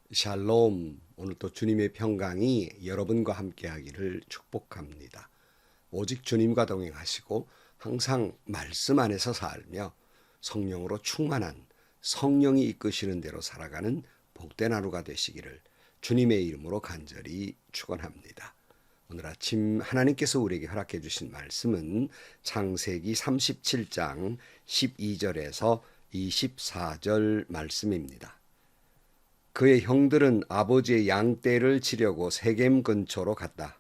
샬롬, 오늘도 주님의 평강이 여러분과 함께하기를 축복합니다. 오직 주님과 동행하시고 항상 말씀 안에서 살며 성령으로 충만한 성령이 이끄시는 대로 살아가는 복된 하루가 되시기를 주님의 이름으로 간절히 축원합니다. 오늘 아침 하나님께서 우리에게 허락해 주신 말씀은 창세기 37장 12절에서 24절 말씀입니다. 그의 형들은 아버지의 양떼를 치려고 세겜 근처로 갔다.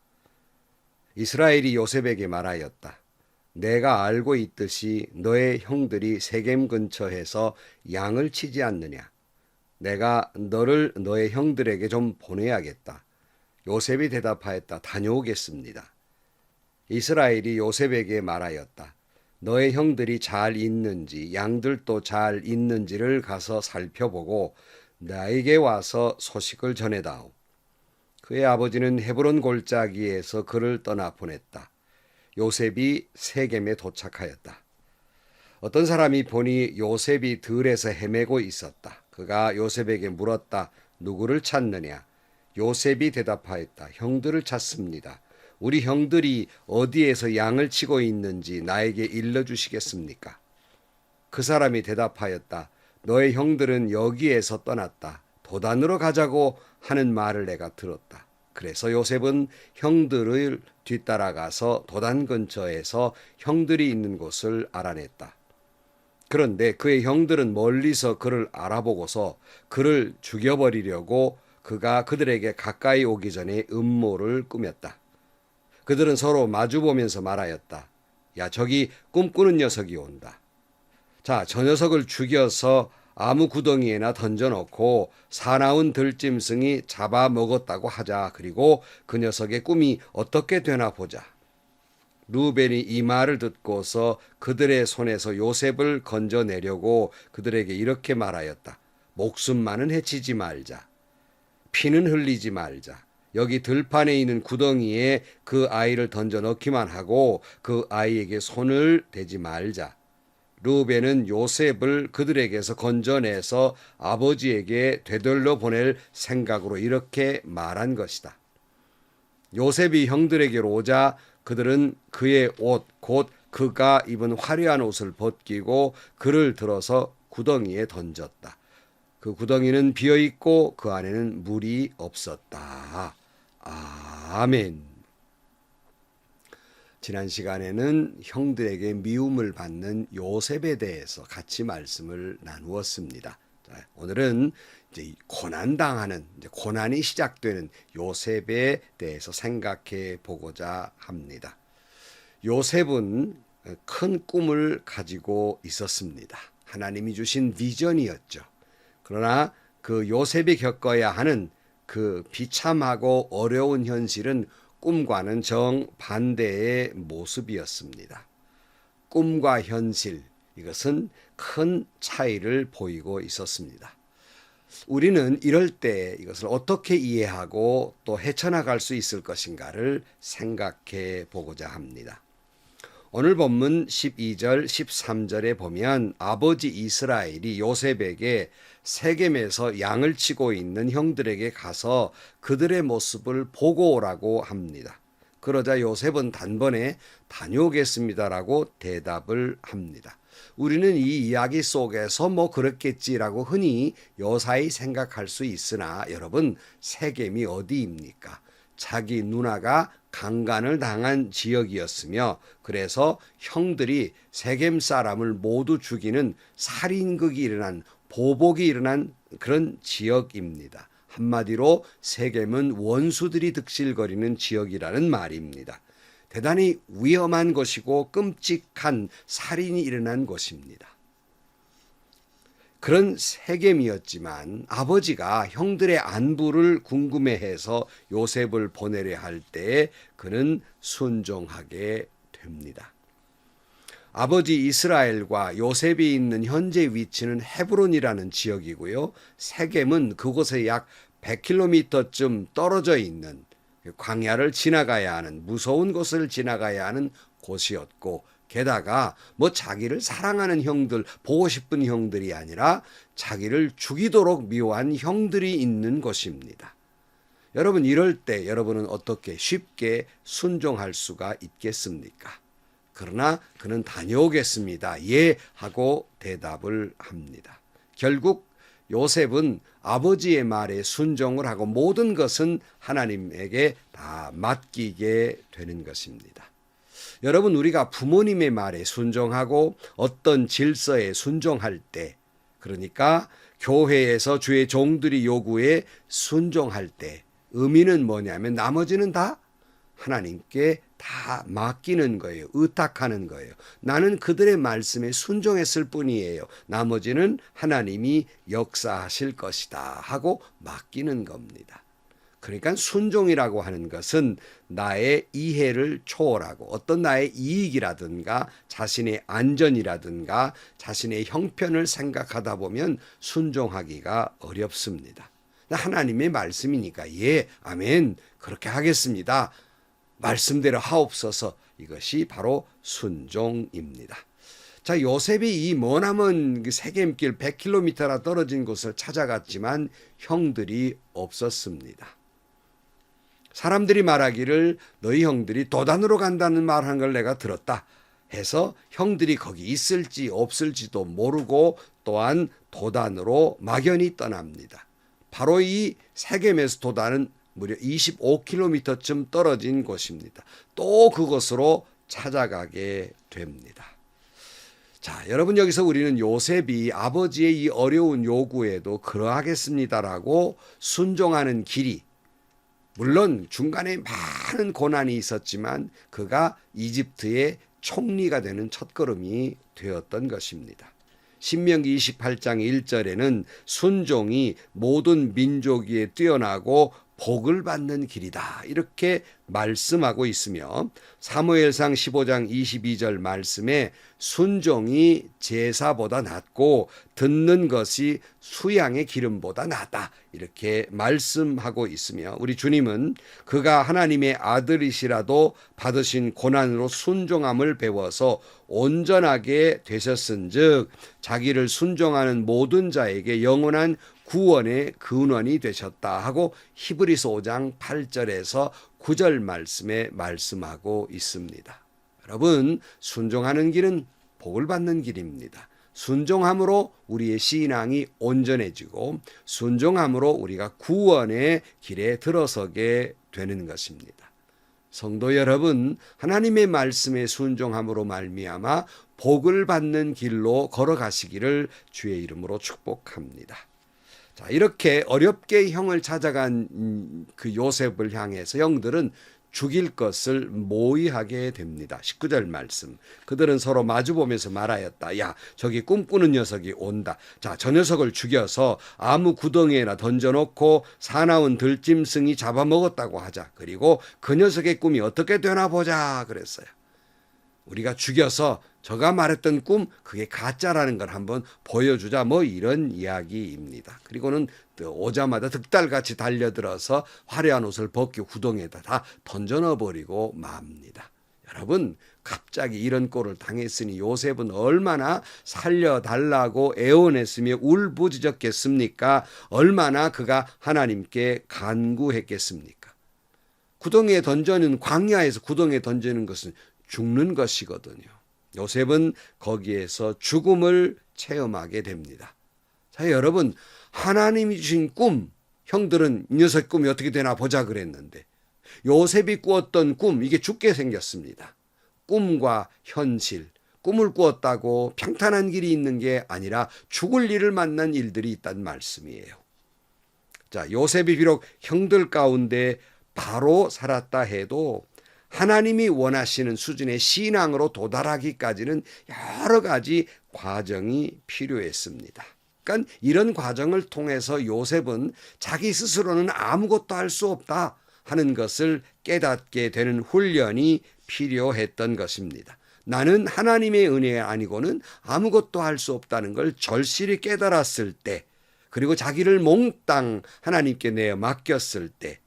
이스라엘이 요셉에게 말하였다. 내가 알고 있듯이 너의 형들이 세겜 근처에서 양을 치지 않느냐. 내가 너를 너의 형들에게 좀 보내야겠다. 요셉이 대답하였다. 다녀오겠습니다. 이스라엘이 요셉에게 말하였다. 너의 형들이 잘 있는지 양들도 잘 있는지를 가서 살펴보고 나에게 와서 소식을 전해다오. 그의 아버지는 헤브론 골짜기에서 그를 떠나 보냈다. 요셉이 세겜에 도착하였다. 어떤 사람이 보니 요셉이 들에서 헤매고 있었다. 그가 요셉에게 물었다. 누구를 찾느냐? 요셉이 대답하였다. 형들을 찾습니다. 우리 형들이 어디에서 양을 치고 있는지 나에게 일러주시겠습니까? 그 사람이 대답하였다. 너의 형들은 여기에서 떠났다. 도단으로 가자고 하는 말을 내가 들었다. 그래서 요셉은 형들을 뒤따라가서 도단 근처에서 형들이 있는 곳을 알아냈다. 그런데 그의 형들은 멀리서 그를 알아보고서 그를 죽여버리려고 그가 그들에게 가까이 오기 전에 음모를 꾸몄다. 그들은 서로 마주보면서 말하였다. 야, 저기 꿈꾸는 녀석이 온다. 자, 저 녀석을 죽여서 아무 구덩이에나 던져놓고 사나운 들짐승이 잡아먹었다고 하자. 그리고 그 녀석의 꿈이 어떻게 되나 보자. 루벤이 이 말을 듣고서 그들의 손에서 요셉을 건져내려고 그들에게 이렇게 말하였다. 목숨만은 해치지 말자. 피는 흘리지 말자. 여기 들판에 있는 구덩이에 그 아이를 던져 넣기만 하고 그 아이에게 손을 대지 말자. 루벤은 요셉을 그들에게서 건져내서 아버지에게 되돌려 보낼 생각으로 이렇게 말한 것이다. 요셉이 형들에게로 오자 그들은 그의 옷, 곧 그가 입은 화려한 옷을 벗기고 그를 들어서 구덩이에 던졌다. 그 구덩이는 비어있고 그 안에는 물이 없었다. 아멘. 지난 시간에는 형들에게 미움을 받는 요셉에 대해서 같이 말씀을 나누었습니다. 자, 오늘은 이제 고난당하는, 고난이 시작되는 요셉에 대해서 생각해 보고자 합니다. 요셉은 큰 꿈을 가지고 있었습니다. 하나님이 주신 비전이었죠. 그러나 그 요셉이 겪어야 하는 그 비참하고 어려운 현실은 꿈과는 정반대의 모습이었습니다. 꿈과 현실, 이것은 큰 차이를 보이고 있었습니다. 우리는 이럴 때 이것을 어떻게 이해하고 또 헤쳐나갈 수 있을 것인가를 생각해 보고자 합니다. 오늘 본문 12절, 13절에 보면 아버지 이스라엘이 요셉에게 세겜에서 양을 치고 있는 형들에게 가서 그들의 모습을 보고 오라고 합니다. 그러자 요셉은 단번에 다녀오겠습니다라고 대답을 합니다. 우리는 이 이야기 속에서 뭐 그렇겠지라고 흔히 요사이 생각할 수 있으나 여러분, 세겜이 어디입니까? 자기 누나가 강간을 당한 지역이었으며 그래서 형들이 세겜 사람을 모두 죽이는 살인극이 일어난 보복이 일어난 그런 지역입니다. 한마디로 세겜은 원수들이 득실거리는 지역이라는 말입니다. 대단히 위험한 것이고 끔찍한 살인이 일어난 곳입니다. 그런 세겜이었지만 아버지가 형들의 안부를 궁금해해서 요셉을 보내려 할 때 그는 순종하게 됩니다. 아버지 이스라엘과 요셉이 있는 현재 위치는 헤브론이라는 지역이고요. 세겜은 그곳에 약 100km쯤 떨어져 있는 광야를 지나가야 하는 무서운 곳을 지나가야 하는 곳이었고 게다가 뭐 자기를 사랑하는 형들, 보고 싶은 형들이 아니라 자기를 죽이도록 미워한 형들이 있는 것입니다. 여러분, 이럴 때 여러분은 어떻게 쉽게 순종할 수가 있겠습니까? 그러나 그는 다녀오겠습니다. 예 하고 대답을 합니다. 결국 요셉은 아버지의 말에 순종을 하고 모든 것은 하나님에게 다 맡기게 되는 것입니다. 여러분, 우리가 부모님의 말에 순종하고 어떤 질서에 순종할 때, 그러니까 교회에서 주의 종들이 요구에 순종할 때 의미는 뭐냐면 나머지는 다 하나님께 다 맡기는 거예요. 의탁하는 거예요. 나는 그들의 말씀에 순종했을 뿐이에요. 나머지는 하나님이 역사하실 것이다 하고 맡기는 겁니다. 그러니까 순종이라고 하는 것은 나의 이해를 초월하고 어떤 나의 이익이라든가 자신의 안전이라든가 자신의 형편을 생각하다 보면 순종하기가 어렵습니다. 하나님의 말씀이니까 예, 아멘, 그렇게 하겠습니다. 말씀대로 하옵소서. 이것이 바로 순종입니다. 자, 요셉이 이 머나먼 세겜길 100km나 떨어진 곳을 찾아갔지만 형들이 없었습니다. 사람들이 말하기를 너희 형들이 도단으로 간다는 말한 걸 내가 들었다 해서 형들이 거기 있을지 없을지도 모르고 또한 도단으로 막연히 떠납니다. 바로 이 세겜에서 도단은 무려 25km쯤 떨어진 곳입니다. 또 그곳으로 찾아가게 됩니다. 자, 여러분, 여기서 우리는 요셉이 아버지의 이 어려운 요구에도 그러하겠습니다라고 순종하는 길이, 물론 중간에 많은 고난이 있었지만 그가 이집트의 총리가 되는 첫걸음이 되었던 것입니다. 신명기 28장 1절에는 순종이 모든 민족 위에 뛰어나고 복을 받는 길이다 이렇게 말씀하고 있으며 사무엘상 15장 22절 말씀에 순종이 제사보다 낫고 듣는 것이 수양의 기름보다 낫다 이렇게 말씀하고 있으며 우리 주님은 그가 하나님의 아들이시라도 받으신 고난으로 순종함을 배워서 온전하게 되셨은즉 자기를 순종하는 모든 자에게 영원한 구원의 근원이 되셨다 하고 히브리서 5장 8절에서 9절 말씀에 말씀하고 있습니다. 여러분, 순종하는 길은 복을 받는 길입니다. 순종함으로 우리의 신앙이 온전해지고 순종함으로 우리가 구원의 길에 들어서게 되는 것입니다. 성도 여러분, 하나님의 말씀에 순종함으로 말미암아 복을 받는 길로 걸어가시기를 주의 이름으로 축복합니다. 자, 이렇게 어렵게 형을 찾아간 그 요셉을 향해서 형들은 죽일 것을 모의하게 됩니다. 19절 말씀. 그들은 서로 마주보면서 말하였다. 야, 저기 꿈꾸는 녀석이 온다. 자, 저 녀석을 죽여서 아무 구덩이에나 던져놓고 사나운 들짐승이 잡아먹었다고 하자. 그리고 그 녀석의 꿈이 어떻게 되나 보자 그랬어요. 우리가 죽여서 저가 말했던 꿈 그게 가짜라는 걸 한번 보여주자 뭐 이런 이야기입니다. 그리고는 오자마자 득달같이 달려들어서 화려한 옷을 벗겨 구덩이에다 다 던져 넣어버리고 맙니다. 여러분, 갑자기 이런 꼴을 당했으니 요셉은 얼마나 살려달라고 애원했으며 울부짖었겠습니까? 얼마나 그가 하나님께 간구했겠습니까? 구덩이에 던져는 광야에서 구덩이에 던지는 것은 죽는 것이거든요. 요셉은 거기에서 죽음을 체험하게 됩니다. 자, 여러분, 하나님이 주신 꿈, 형들은 이 녀석 꿈이 어떻게 되나 보자 그랬는데 요셉이 꾸었던 꿈, 이게 죽게 생겼습니다. 꿈과 현실, 꿈을 꾸었다고 평탄한 길이 있는 게 아니라 죽을 일을 만난 일들이 있다는 말씀이에요. 자, 요셉이 비록 형들 가운데 바로 살았다 해도 하나님이 원하시는 수준의 신앙으로 도달하기까지는 여러 가지 과정이 필요했습니다. 그러니까 이런 과정을 통해서 요셉은 자기 스스로는 아무것도 할 수 없다 하는 것을 깨닫게 되는 훈련이 필요했던 것입니다. 나는 하나님의 은혜 아니고는 아무것도 할 수 없다는 걸 절실히 깨달았을 때, 그리고 자기를 몽땅 하나님께 내어 맡겼을 때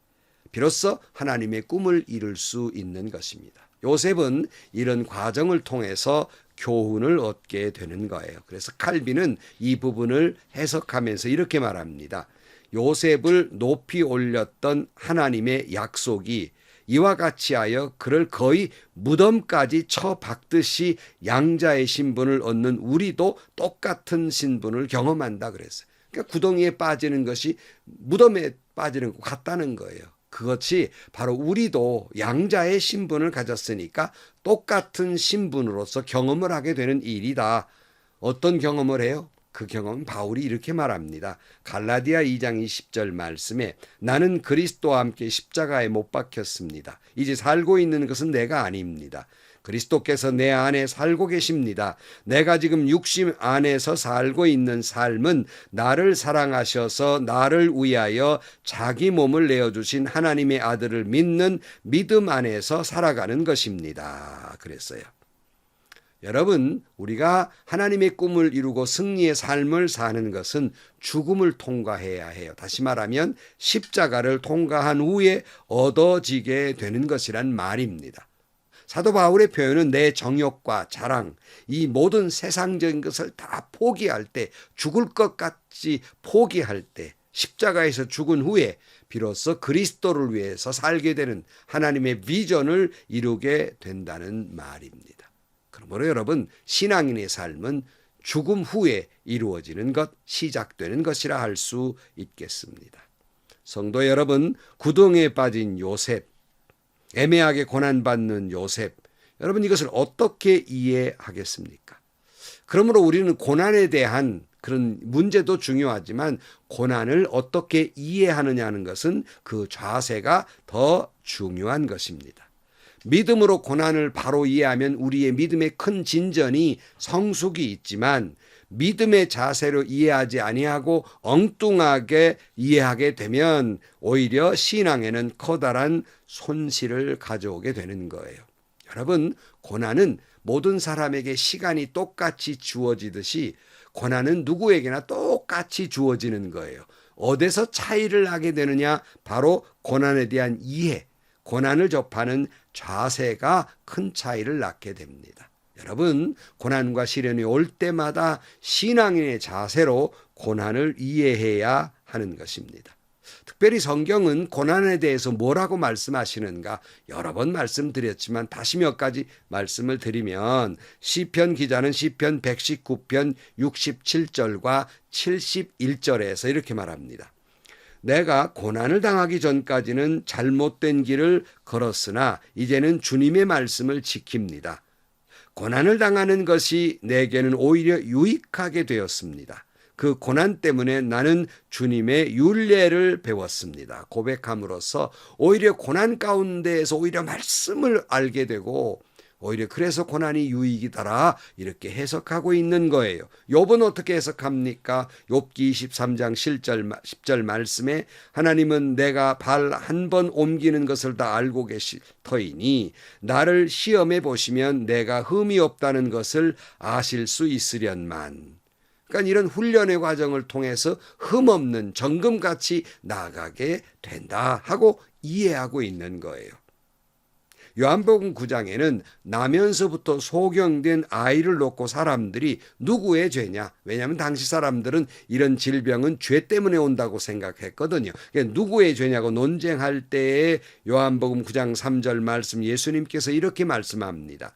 비로소 하나님의 꿈을 이룰 수 있는 것입니다. 요셉은 이런 과정을 통해서 교훈을 얻게 되는 거예요. 그래서 칼빈은 이 부분을 해석하면서 이렇게 말합니다. 요셉을 높이 올렸던 하나님의 약속이 이와 같이 하여 그를 거의 무덤까지 쳐박듯이 양자의 신분을 얻는 우리도 똑같은 신분을 경험한다 그랬어요. 그러니까 구덩이에 빠지는 것이 무덤에 빠지는 것 같다는 거예요. 그것이 바로 우리도 양자의 신분을 가졌으니까 똑같은 신분으로서 경험을 하게 되는 일이다. 어떤 경험을 해요? 그 경험은 바울이 이렇게 말합니다. 갈라디아 2장 20절 말씀에 나는 그리스도와 함께 십자가에 못 박혔습니다. 이제 살고 있는 것은 내가 아닙니다. 그리스도께서 내 안에 살고 계십니다. 내가 지금 육신 안에서 살고 있는 삶은 나를 사랑하셔서 나를 위하여 자기 몸을 내어주신 하나님의 아들을 믿는 믿음 안에서 살아가는 것입니다. 그랬어요. 여러분, 우리가 하나님의 꿈을 이루고 승리의 삶을 사는 것은 죽음을 통과해야 해요. 다시 말하면 십자가를 통과한 후에 얻어지게 되는 것이란 말입니다. 사도 바울의 표현은 내 정욕과 자랑, 이 모든 세상적인 것을 다 포기할 때, 죽을 것 같이 포기할 때, 십자가에서 죽은 후에 비로소 그리스도를 위해서 살게 되는 하나님의 비전을 이루게 된다는 말입니다. 그러므로 여러분, 신앙인의 삶은 죽음 후에 이루어지는 것, 시작되는 것이라 할 수 있겠습니다. 성도 여러분, 구덩이에 빠진 요셉, 애매하게 고난받는 요셉, 여러분 이것을 어떻게 이해하겠습니까? 그러므로 우리는 고난에 대한 그런 문제도 중요하지만 고난을 어떻게 이해하느냐는 것은 그 자세가 더 중요한 것입니다. 믿음으로 고난을 바로 이해하면 우리의 믿음의 큰 진전이 성숙이 있지만 믿음의 자세로 이해하지 아니하고 엉뚱하게 이해하게 되면 오히려 신앙에는 커다란 손실을 가져오게 되는 거예요. 여러분, 고난은 모든 사람에게 시간이 똑같이 주어지듯이 고난은 누구에게나 똑같이 주어지는 거예요. 어디서 차이를 하게 되느냐? 바로 고난에 대한 이해, 고난을 접하는 자세가 큰 차이를 낳게 됩니다. 여러분, 고난과 시련이 올 때마다 신앙인의 자세로 고난을 이해해야 하는 것입니다. 특별히 성경은 고난에 대해서 뭐라고 말씀하시는가 여러 번 말씀드렸지만 다시 몇 가지 말씀을 드리면 시편 기자는 시편 119편 67절과 71절에서 이렇게 말합니다. 내가 고난을 당하기 전까지는 잘못된 길을 걸었으나 이제는 주님의 말씀을 지킵니다. 고난을 당하는 것이 내게는 오히려 유익하게 되었습니다. 그 고난 때문에 나는 주님의 율례를 배웠습니다. 고백함으로써 오히려 고난 가운데에서 오히려 말씀을 알게 되고 오히려 그래서 고난이 유익이더라 이렇게 해석하고 있는 거예요. 욥은 어떻게 해석합니까? 욥기 23장 10절 말씀에 하나님은 내가 발 한 번 옮기는 것을 다 알고 계실 터이니 나를 시험해 보시면 내가 흠이 없다는 것을 아실 수 있으련만. 그러니까 이런 훈련의 과정을 통해서 흠없는 정금같이 나아가게 된다 하고 이해하고 있는 거예요. 요한복음 9장에는 나면서부터 소경된 아이를 놓고 사람들이 누구의 죄냐? 왜냐하면 당시 사람들은 이런 질병은 죄 때문에 온다고 생각했거든요. 그러니까 누구의 죄냐고 논쟁할 때에 요한복음 9장 3절 말씀 예수님께서 이렇게 말씀합니다.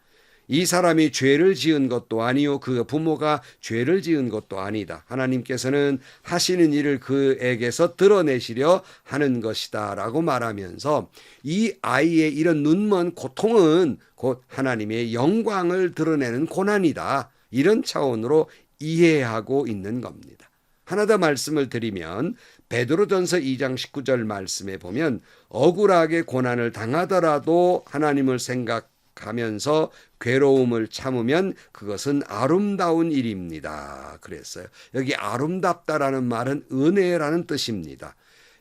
이 사람이 죄를 지은 것도 아니요 그 부모가 죄를 지은 것도 아니다. 하나님께서는 하시는 일을 그에게서 드러내시려 하는 것이다 라고 말하면서 이 아이의 이런 눈먼 고통은 곧 하나님의 영광을 드러내는 고난이다. 이런 차원으로 이해하고 있는 겁니다. 하나 더 말씀을 드리면 베드로전서 2장 19절 말씀에 보면 억울하게 고난을 당하더라도 하나님을 생각하면서 괴로움을 참으면 그것은 아름다운 일입니다. 그랬어요. 여기 아름답다라는 말은 은혜라는 뜻입니다.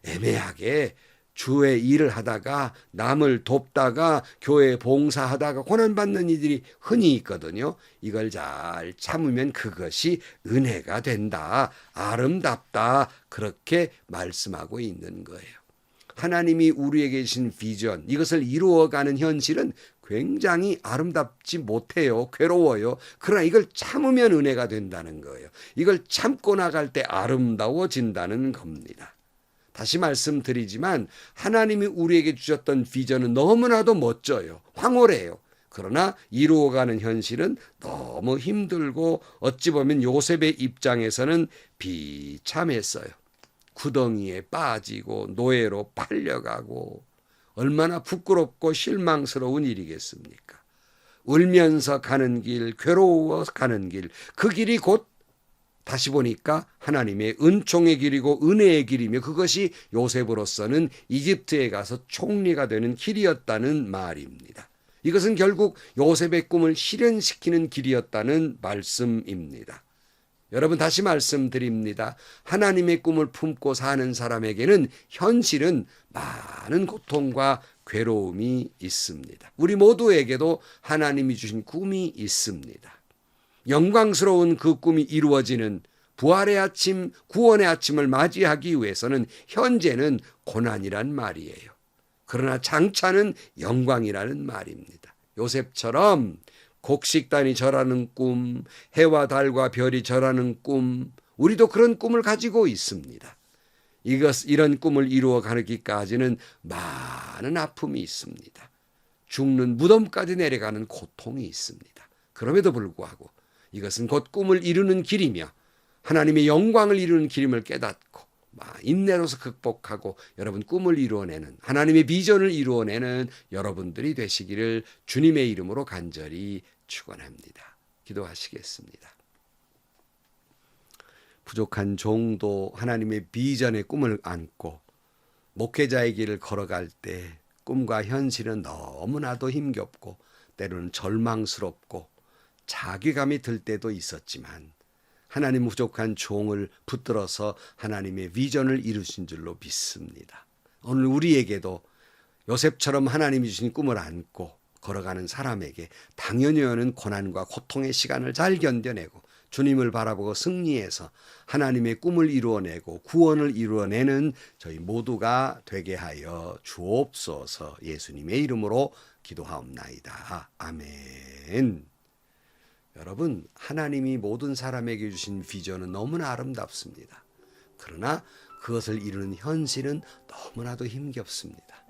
애매하게 주의 일을 하다가 남을 돕다가 교회 봉사하다가 고난받는 이들이 흔히 있거든요. 이걸 잘 참으면 그것이 은혜가 된다. 아름답다. 그렇게 말씀하고 있는 거예요. 하나님이 우리에게 주신 비전, 이것을 이루어가는 현실은 굉장히 아름답지 못해요. 괴로워요. 그러나 이걸 참으면 은혜가 된다는 거예요. 이걸 참고 나갈 때 아름다워진다는 겁니다. 다시 말씀드리지만 하나님이 우리에게 주셨던 비전은 너무나도 멋져요. 황홀해요. 그러나 이루어가는 현실은 너무 힘들고 어찌 보면 요셉의 입장에서는 비참했어요. 구덩이에 빠지고 노예로 팔려가고 얼마나 부끄럽고 실망스러운 일이겠습니까? 울면서 가는 길, 괴로워 가는 길, 그 길이 곧 다시 보니까 하나님의 은총의 길이고 은혜의 길이며 그것이 요셉으로서는 이집트에 가서 총리가 되는 길이었다는 말입니다. 이것은 결국 요셉의 꿈을 실현시키는 길이었다는 말씀입니다. 여러분 다시 말씀드립니다. 하나님의 꿈을 품고 사는 사람에게는 현실은 많은 고통과 괴로움이 있습니다. 우리 모두에게도 하나님이 주신 꿈이 있습니다. 영광스러운 그 꿈이 이루어지는 부활의 아침, 구원의 아침을 맞이하기 위해서는 현재는 고난이란 말이에요. 그러나 장차는 영광이라는 말입니다. 요셉처럼 곡식단이 절하는 꿈, 해와 달과 별이 절하는 꿈, 우리도 그런 꿈을 가지고 있습니다. 이런 꿈을 이루어 가기까지는 많은 아픔이 있습니다. 죽는 무덤까지 내려가는 고통이 있습니다. 그럼에도 불구하고 이것은 곧 꿈을 이루는 길이며 하나님의 영광을 이루는 길임을 깨닫고 인내로서 극복하고 여러분 꿈을 이루어내는 하나님의 비전을 이루어내는 여러분들이 되시기를 주님의 이름으로 간절히 축원합니다. 기도하시겠습니다. 부족한 종도 하나님의 비전의 꿈을 안고 목회자의 길을 걸어갈 때 꿈과 현실은 너무나도 힘겹고 때로는 절망스럽고 자괴감이 들 때도 있었지만 하나님 부족한 종을 붙들어서 하나님의 비전을 이루신 줄로 믿습니다. 오늘 우리에게도 요셉처럼 하나님이 주신 꿈을 안고 걸어가는 사람에게 당연히 오는 고난과 고통의 시간을 잘 견뎌내고 주님을 바라보고 승리해서 하나님의 꿈을 이루어내고 구원을 이루어내는 저희 모두가 되게 하여 주옵소서. 예수님의 이름으로 기도하옵나이다. 아멘. 여러분, 하나님이 모든 사람에게 주신 비전은 너무나 아름답습니다. 그러나 그것을 이루는 현실은 너무나도 힘겹습니다.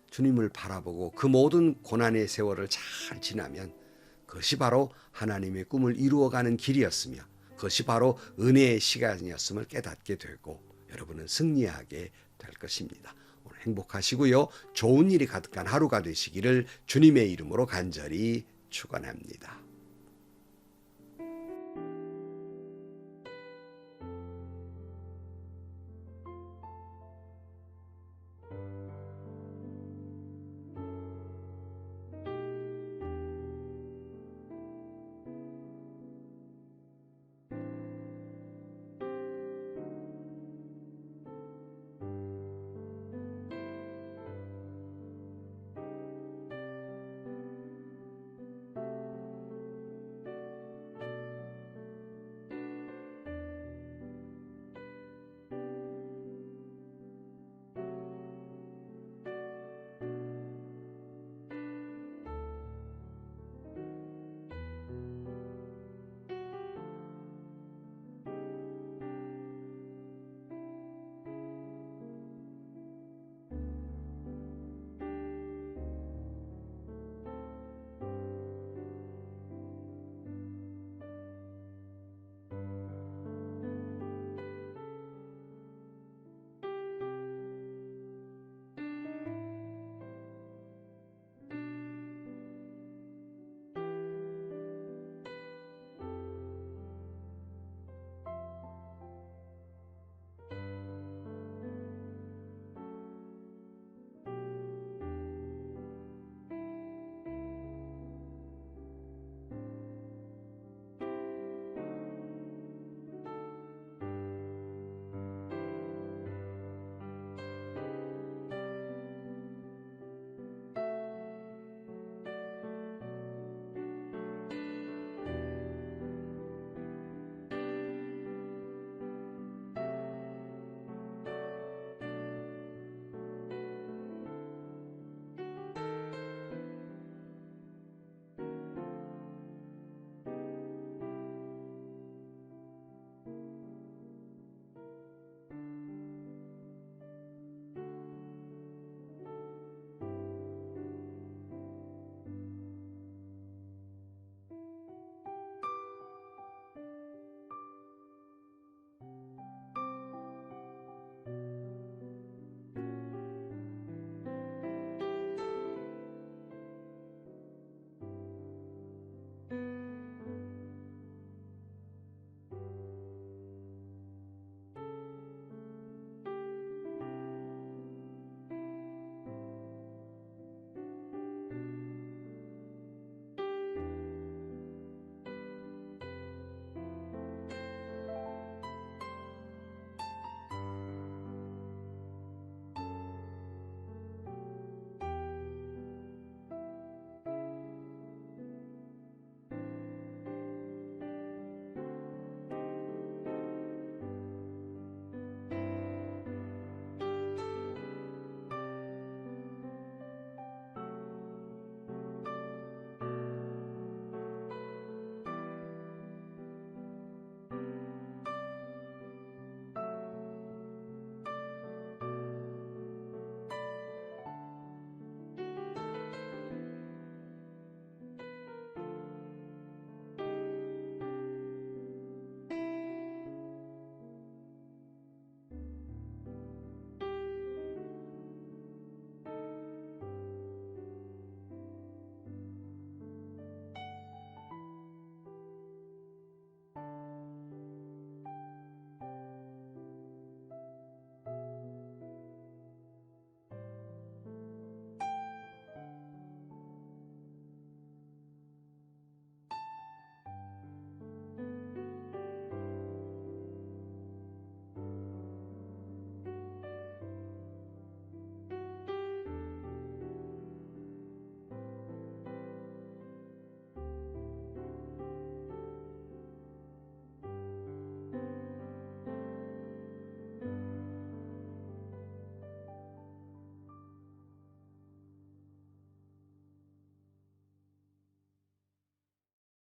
주님을 바라보고 그 모든 고난의 세월을 잘 지나면 그것이 바로 하나님의 꿈을 이루어가는 길이었으며 그것이 바로 은혜의 시간이었음을 깨닫게 되고 여러분은 승리하게 될 것입니다. 오늘 행복하시고요. 좋은 일이 가득한 하루가 되시기를 주님의 이름으로 간절히 축원합니다.